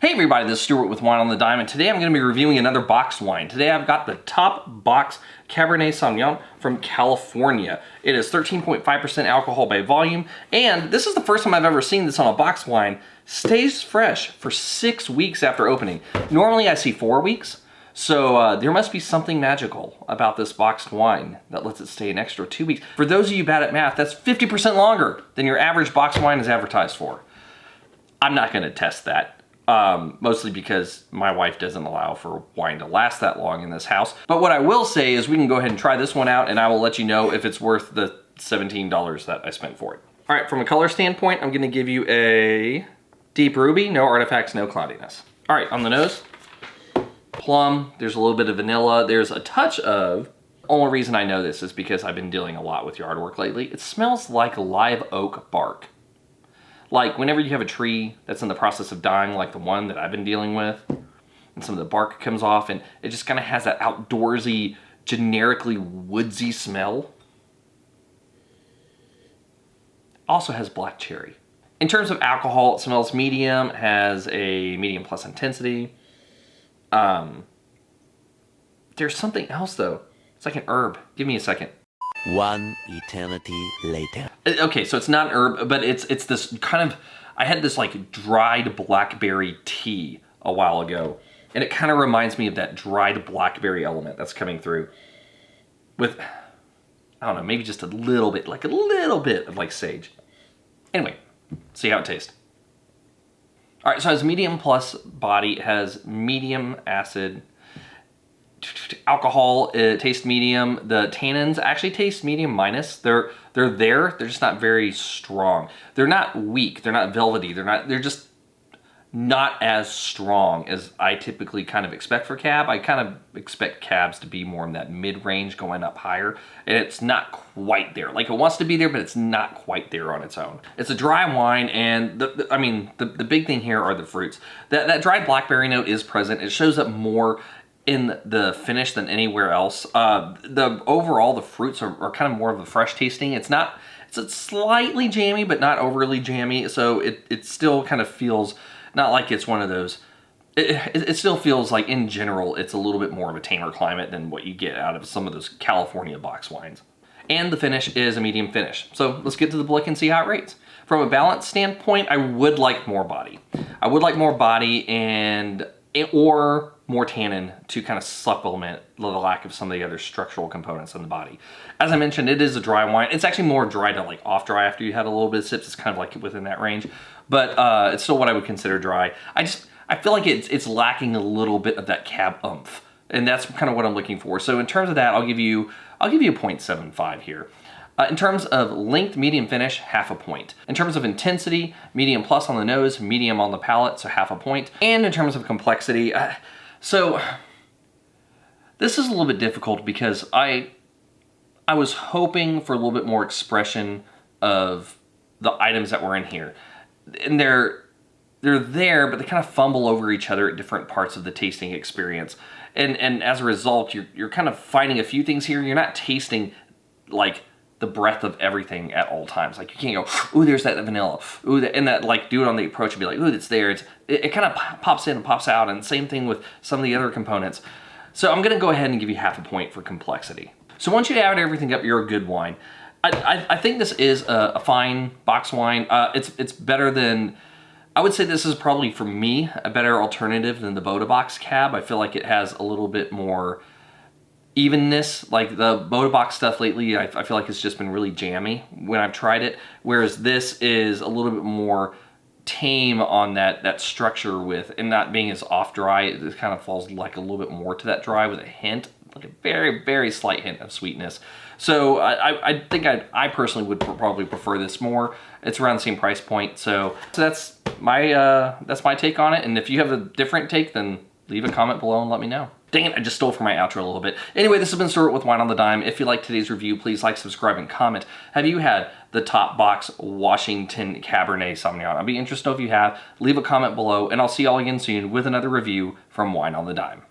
Hey everybody, this is Stuart with Wine on the Dime, and today I'm going to be reviewing another boxed wine. Today I've got the Top Box Cabernet Sauvignon from California. It is 13.5% alcohol by volume, and this is the first time I've ever seen this on a boxed wine. Stays fresh for 6 weeks after opening. Normally I see 4 weeks, so there must be something magical about this boxed wine that lets it stay an extra 2 weeks. For those of you bad at math, that's 50% longer than your average boxed wine is advertised for. I'm not going to test that. Mostly because my wife doesn't allow for wine to last that long in this house. But what I will say is we can go ahead and try this one out, and I will let you know if it's worth the $17 that I spent for it. All right, from a color standpoint, I'm gonna give you a deep ruby, no artifacts, no cloudiness. All right, on the nose, plum, there's a little bit of vanilla, there's a touch of, only reason I know this is because I've been dealing a lot with yard work lately. It smells like live oak bark. Like whenever you have a tree that's in the process of dying, like the one that I've been dealing with, and some of the bark comes off, and it just kind of has that outdoorsy, generically woodsy smell. Also has black cherry. In terms of alcohol, it smells medium, has a medium plus intensity. There's something else though. It's like an herb. Give me a second. One eternity later. Okay, so it's not an herb, but it's this kind of, I had this like dried blackberry tea a while ago, and it kind of reminds me of that dried blackberry element that's coming through with, I don't know, maybe just a little bit of like sage. Anyway, see how it tastes. All right, so it has medium plus body, it has medium acid, alcohol, it tastes medium. The tannins actually taste medium minus. They're just not very strong. They're not weak, they're not velvety, they're just not as strong as I typically kind of expect for cab. I kind of expect cabs to be more in that mid-range going up higher, and it's not quite there. Like it wants to be there, but it's not quite there on its own. It's a dry wine, and the big thing here are the fruits. That dried blackberry note is present. It shows up more in the finish than anywhere else. Overall, the fruits are kind of more of a fresh tasting. It's slightly jammy, but not overly jammy. So it still kind of feels not like it's one of those. It still feels like in general, it's a little bit more of a tamer climate than what you get out of some of those California box wines. And the finish is a medium finish. So let's get to the blick and see how it rates. From a balance standpoint, I would like more body. I would like more body or more tannin to kind of supplement the lack of some of the other structural components in the body. As I mentioned, it is a dry wine. It's actually more dry to like off dry after you had a little bit of sips. It's kind of like within that range, but it's still what I would consider dry. I feel like it's lacking a little bit of that cab oomph, and that's kind of what I'm looking for. So in terms of that, I'll give you a 0.75 here. In terms of length, medium finish, half a point. In terms of intensity, medium plus on the nose, medium on the palate, so half a point. And in terms of complexity, so this is a little bit difficult because I was hoping for a little bit more expression of the items that were in here. And they're there, but they kind of fumble over each other at different parts of the tasting experience. And as a result, you're kind of finding a few things here. You're not tasting like the breadth of everything at all times. Like you can't go, ooh, there's that vanilla. Ooh, and that like do it on the approach and be like, ooh, it's there. It kind of pops in and pops out, and same thing with some of the other components. So I'm gonna go ahead and give you half a point for complexity. So once you add everything up, you're a good wine. I think this is a fine box wine. It's better than, I would say this is probably for me a better alternative than the Boda Box Cab. I feel like it has a little bit more evenness. Like the Boda Box stuff lately, I feel like it's just been really jammy when I've tried it, whereas this is a little bit more tame on that structure with, and not being as off dry. It kind of falls like a little bit more to that dry with a hint, like a very, very slight hint of sweetness. So I think I personally would probably prefer this more. It's around the same price point, so that's my take on it. And if you have a different take, then leave a comment below and let me know. Dang it, I just stole from my outro a little bit. Anyway, this has been Stuart with Wine on the Dime. If you liked today's review, please like, subscribe, and comment. Have you had the Top Box Washington Cabernet Sauvignon? I'd be interested if you have. Leave a comment below, and I'll see y'all again soon with another review from Wine on the Dime.